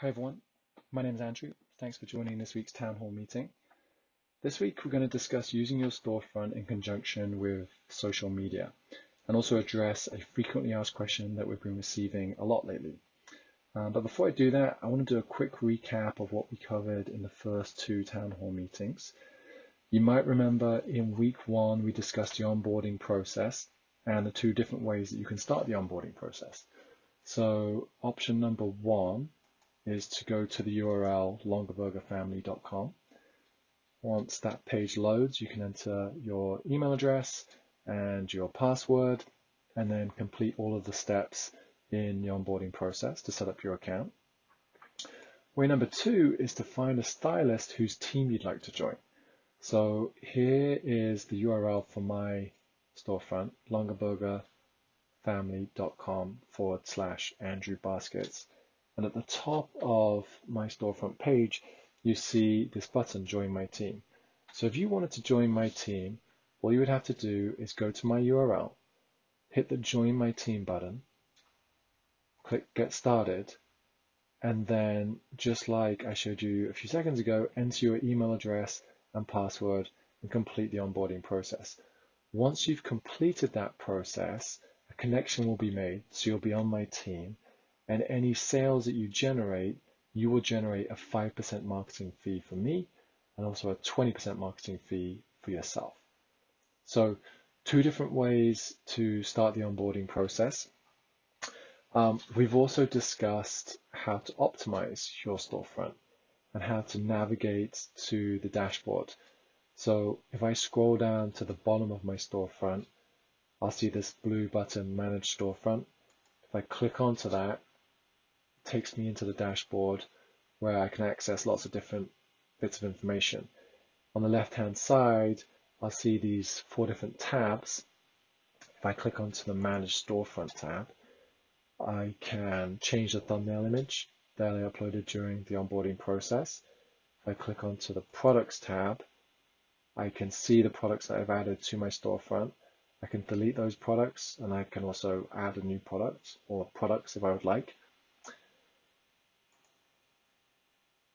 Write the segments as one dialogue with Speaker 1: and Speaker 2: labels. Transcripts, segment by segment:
Speaker 1: Hi everyone, my name is Andrew. Thanks for joining this week's town hall meeting. This week we're going to discuss using your storefront in conjunction with social media and also address a frequently asked question that we've been receiving a lot lately. But before I do that, I want to do a quick recap of what we covered in the first two town hall meetings. You might remember in week one we discussed the onboarding process and the two different ways that you can start the onboarding process. So option number one is to go to the URL longabergerfamily.com. Once that page loads, you can enter your email address and your password, and then complete all of the steps in the onboarding process to set up your account. Way number two is to find a stylist whose team you'd like to join. So here is the URL for my storefront, longabergerfamily.com/Andrew Baskets. And at the top of my storefront page, you see this button, Join My Team. So if you wanted to join my team, all you would have to do is go to my URL, hit the Join My Team button, click Get Started, and then just like I showed you a few seconds ago, enter your email address and password and complete the onboarding process. Once you've completed that process, a connection will be made, so you'll be on my team. And any sales that you generate, you will generate a 5% marketing fee for me and also a 20% marketing fee for yourself. So two different ways to start the onboarding process. We've also discussed how to optimize your storefront and how to navigate to the dashboard. So if I scroll down to the bottom of my storefront, I'll see this blue button, Manage Storefront. If I click onto that, takes me into the dashboard where I can access lots of different bits of information. On the left hand side, I'll see these 4 different tabs. If I click onto the Manage Storefront tab, I can change the thumbnail image that I uploaded during the onboarding process. If I click onto the Products tab, I can see the products that I've added to my storefront. I can delete those products, and I can also add a new product or products if I would like.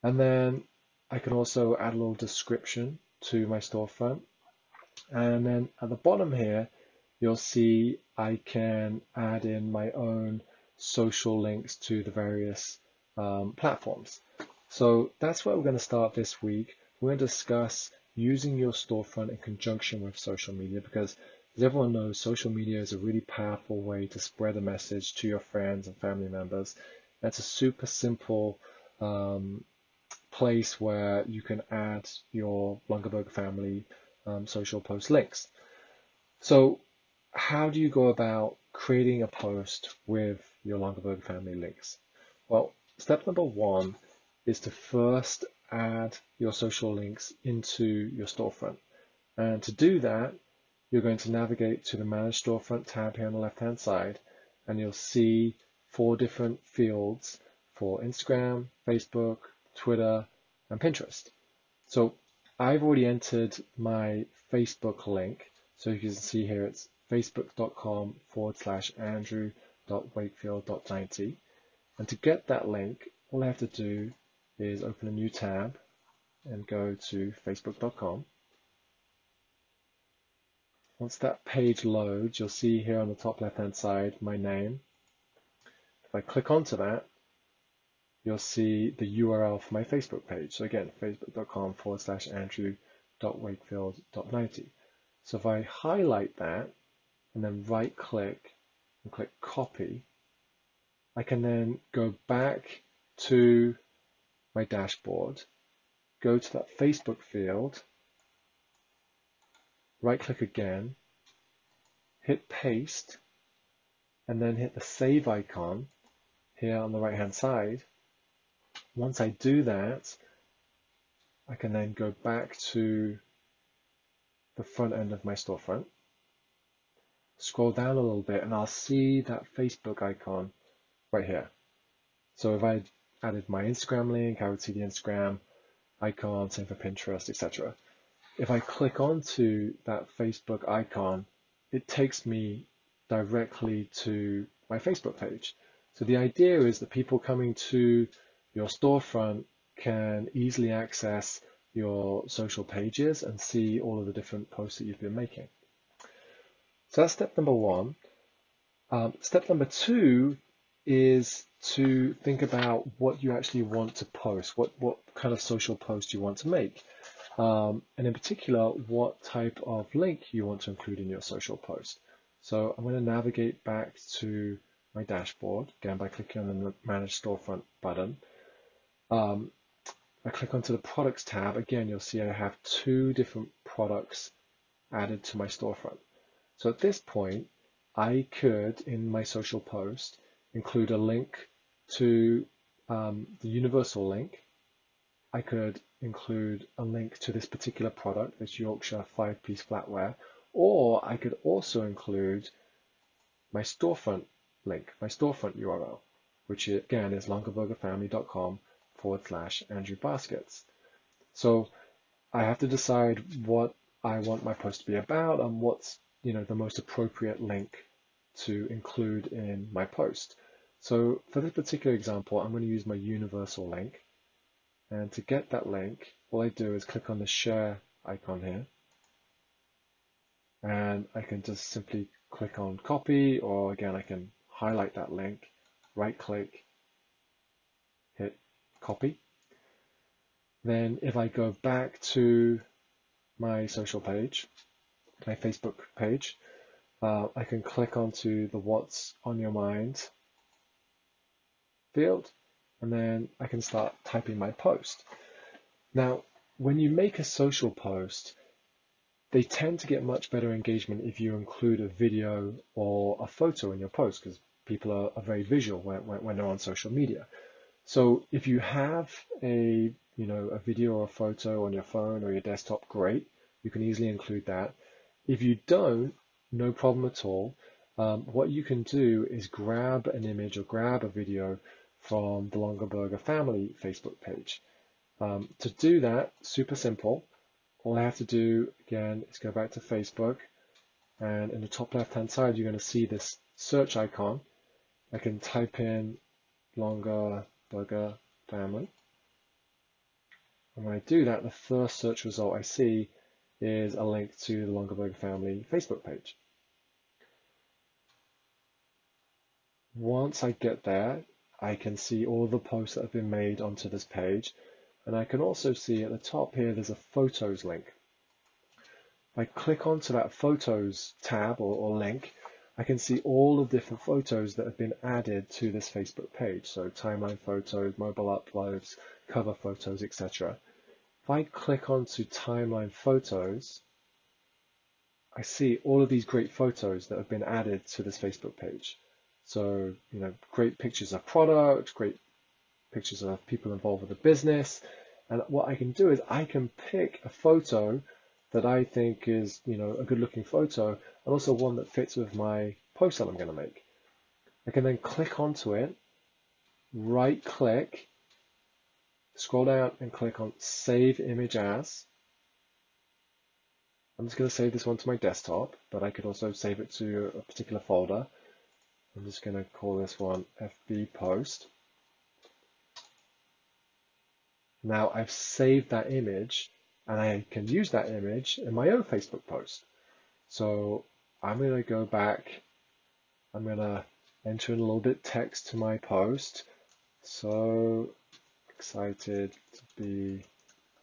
Speaker 1: And then I can also add a little description to my storefront. And then at the bottom here, you'll see I can add in my own social links to the various platforms. So that's where we're going to start this week. We're going to discuss using your storefront in conjunction with social media because, as everyone knows, social media is a really powerful way to spread a message to your friends and family members. It's a super simple place where you can add your Longaberger family social post links. So how do you go about creating a post with your Longaberger family links? Well, step number one is to first add your social links into your storefront. And to do that, you're going to navigate to the Manage Storefront tab here on the left-hand side, and you'll see 4 different fields for Instagram, Facebook, Twitter, and Pinterest. So I've already entered my Facebook link. So you can see here it's facebook.com/Andrew.Wakefield.90. And to get that link, all I have to do is open a new tab and go to facebook.com. Once that page loads, you'll see here on the top left-hand side my name. If I click onto that, you'll see the URL for my Facebook page. So again, facebook.com/Andrew.Wakefield.90. So if I highlight that and then right click and click copy, I can then go back to my dashboard, go to that Facebook field, right click again, hit paste, and then hit the save icon here on the right hand side. Once I do that, I can then go back to the front end of my storefront, scroll down a little bit, and I'll see that Facebook icon right here. So if I added my Instagram link, I would see the Instagram icon, same for Pinterest, etc. If I click onto that Facebook icon, it takes me directly to my Facebook page. So the idea is that people coming to your storefront can easily access your social pages and see all of the different posts that you've been making. So that's step number one. Step number two is to think about what you actually want to post, what kind of social post you want to make. And in particular, what type of link you want to include in your social post. So I'm going to navigate back to my dashboard, again by clicking on the Manage Storefront button. I click onto the Products tab. Again, you'll see I have two different products added to my storefront. So at this point, I could, in my social post, include a link to the universal link. I could include a link to this particular product, this Yorkshire 5-piece flatware, or I could also include my storefront link, my storefront URL, which again is longabergerfamily.com/Andrew Baskets. So I have to decide what I want my post to be about and what's the most appropriate link to include in my post. So for this particular example, I'm going to use my universal link. And to get that link, all I do is click on the share icon here. And I can just simply click on copy, or again, I can highlight that link, right click, hit copy. Then if I go back to my social page, my Facebook page, I can click onto the What's on Your Mind field, and then I can start typing my post. Now, when you make a social post, they tend to get much better engagement if you include a video or a photo in your post, because people are very visual when they're on social media. So if you have a video or a photo on your phone or your desktop, great. You can easily include that. If you don't, no problem at all. What you can do is grab an image or grab a video from the Longaberger Family Facebook page. To do that, super simple. All I have to do, again, is go back to Facebook, and in the top left-hand side, you're going to see this search icon. I can type in Longaberger Family. And when I do that, the first search result I see is a link to the Longaberger Family Facebook page. Once I get there, I can see all the posts that have been made onto this page. And I can also see at the top here, there's a Photos link. If I click onto that Photos tab or link, I can see all the different photos that have been added to this Facebook page. So timeline photos, mobile uploads, cover photos, etc. If I click onto timeline photos, I see all of these great photos that have been added to this Facebook page. So, great pictures of product, great pictures of people involved with the business. And what I can do is I can pick a photo that I think is, a good looking photo, and also one that fits with my post that I'm going to make. I can then click onto it, right click, scroll down and click on Save Image As. I'm just going to save this one to my desktop, but I could also save it to a particular folder. I'm just going to call this one FB Post. Now I've saved that image, and I can use that image in my own Facebook post. So I'm going to go back. I'm going to enter in a little bit text to my post. So excited to be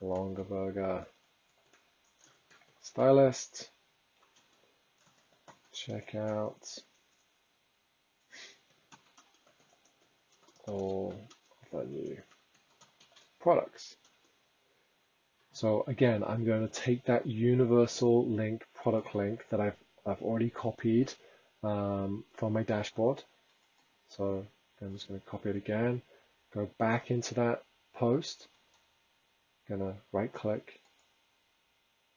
Speaker 1: a Longaberger stylist. Check out all of the new products. So again, I'm going to take that universal link, product link that I've already copied from my dashboard. So I'm just going to copy it again, go back into that post, going to right click,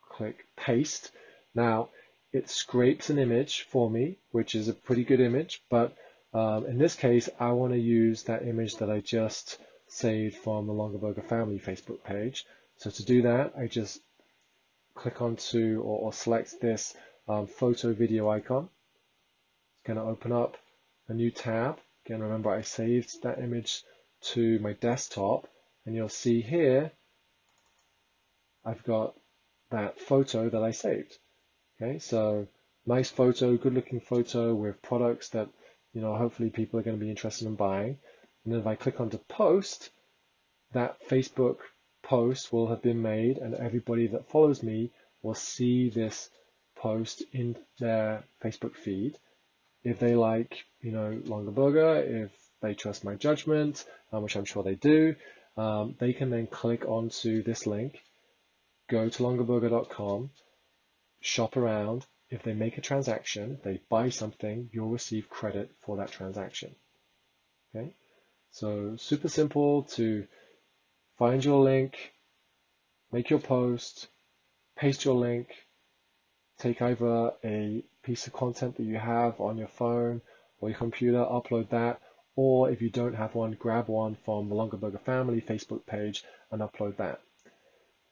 Speaker 1: click paste. Now it scrapes an image for me, which is a pretty good image, but in this case, I want to use that image that I just saved from the Longaberger Family Facebook page. So to do that, I just click onto or select this photo video icon. It's going to open up a new tab. Again, remember I saved that image to my desktop, and you'll see here I've got that photo that I saved. Okay, so nice photo, good looking photo with products that, you know, hopefully people are going to be interested in buying. And then if I click onto post, that Facebook post will have been made, and everybody that follows me will see this post in their Facebook feed. If they like, you know, Longaberger, if they trust my judgment, which I'm sure they do, they can then click onto this link, go to longaberger.com, shop around. If they make a transaction, if they buy something, you'll receive credit for that transaction. Okay, so super simple to find your link, make your post, paste your link, take either a piece of content that you have on your phone or your computer, upload that, or if you don't have one, grab one from the Longaberger family Facebook page and upload that.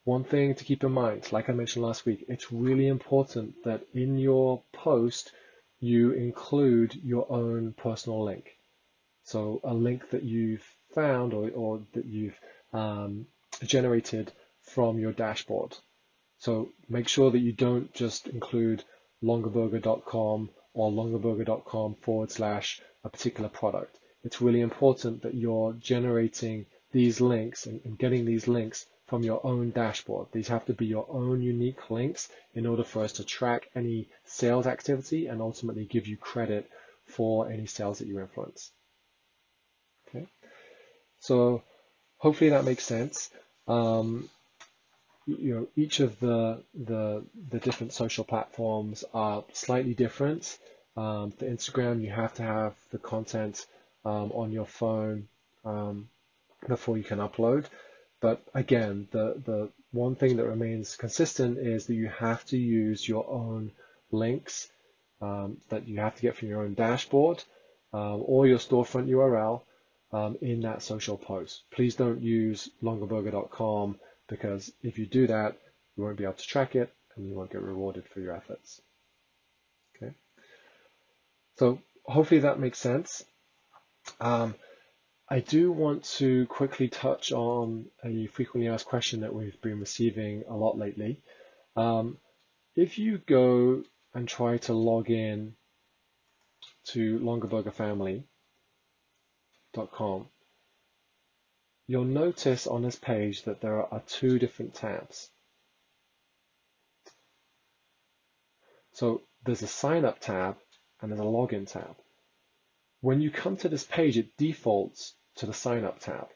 Speaker 1: One thing to keep in mind, like I mentioned last week, it's really important that in your post you include your own personal link. So a link that you've found or that you've generated from your dashboard. So make sure that you don't just include longaberger.com or longaberger.com/ a particular product. It's really important that you're generating these links and getting these links from your own dashboard. These have to be your own unique links in order for us to track any sales activity and ultimately give you credit for any sales that you influence. Okay, so hopefully that makes sense. You know, each of the different social platforms are slightly different. For Instagram, you have to have the content on your phone before you can upload. But again, the one thing that remains consistent is that you have to use your own links that you have to get from your own dashboard or your storefront URL in that social post. Please don't use longaberger.com, because if you do that, you won't be able to track it and you won't get rewarded for your efforts. Okay, so hopefully that makes sense. I do want to quickly touch on a frequently asked question that we've been receiving a lot lately. If you go and try to log in to longabergerfamily.com, you'll notice on this page that there are two different tabs. So there's a sign up tab and there's a login tab. When you come to this page, it defaults to the sign up tab.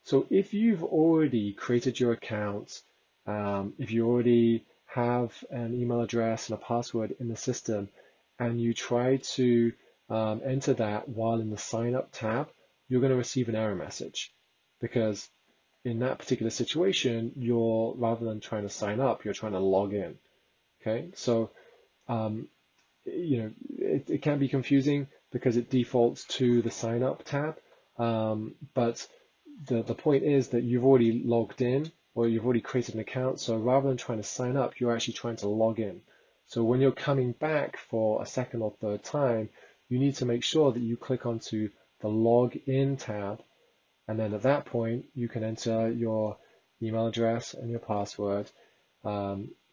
Speaker 1: So if you've already created your account, if you already have an email address and a password in the system, and you try to enter that while in the sign up tab, you're going to receive an error message, because in that particular situation, you're, rather than trying to sign up, you're trying to log in. Okay, so you know, it can be confusing because it defaults to the sign up tab, but the point is that you've already logged in or you've already created an account, so rather than trying to sign up, you're actually trying to log in. So when you're coming back for a second or third time, you need to make sure that you click onto the login tab, and then at that point you can enter your email address and your password,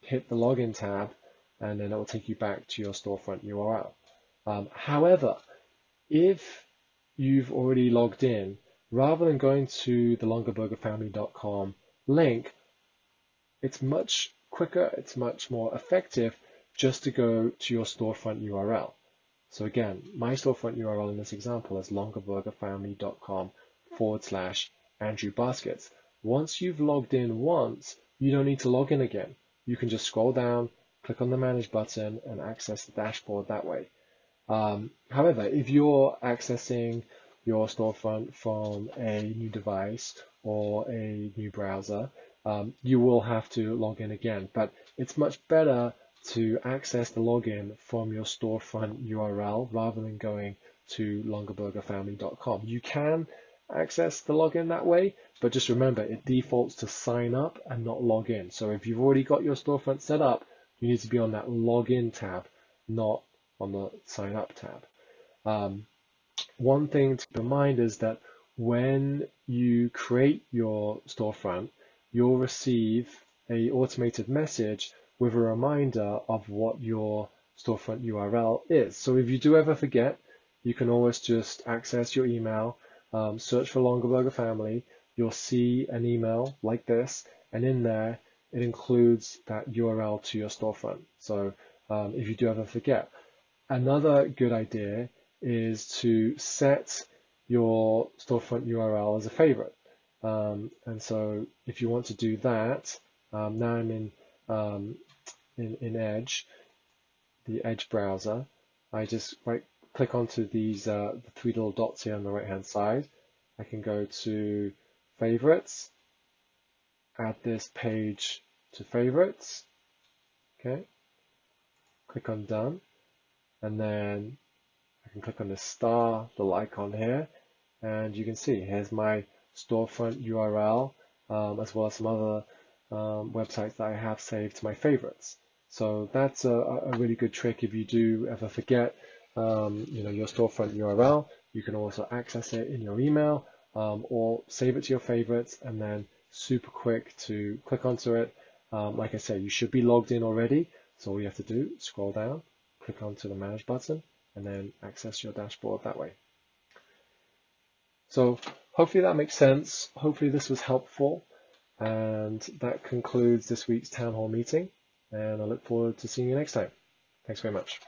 Speaker 1: hit the login tab, and then it will take you back to your storefront URL. However, if you've already logged in, rather than going to the longabergerfamily.com link, it's much quicker, it's much more effective just to go to your storefront URL. So again, my storefront URL in this example is longabergerfamily.com/Andrew Baskets. Once you've logged in once, you don't need to log in again. You can just scroll down, click on the Manage button, and access the dashboard that way. However, if you're accessing your storefront from a new device or a new browser, you will have to log in again. But it's much better to access the login from your storefront URL rather than going to longabergerfamily.com. You can access the login that way, but just remember it defaults to sign up and not log in. So if you've already got your storefront set up, you need to be on that login tab, not on the sign up tab. One thing to keep in mind is that when you create your storefront, you'll receive a automated message with a reminder of what your storefront URL is. So if you do ever forget, you can always just access your email, search for Longaberger Family. You'll see an email like this, and in there, it includes that URL to your storefront. So if you do ever forget. Another good idea is to set your storefront URL as a favorite. And so if you want to do that, now I'm in Edge, the Edge browser. I just click onto these the three little dots here on the right hand side. I can go to favorites, add this page to favorites. Okay, click on done, and then I can click on the star, the icon here, and you can see here's my storefront URL, as well as some other websites that I have saved to my favorites. So that's a really good trick if you do ever forget your storefront URL. You can also access it in your email, or save it to your favorites, and then super quick to click onto it. Like I said, you should be logged in already, so all you have to do, scroll down, click onto the Manage button, and then access your dashboard that way. So hopefully that makes sense. Hopefully this was helpful. And that concludes this week's town hall meeting. And I look forward to seeing you next time. Thanks very much.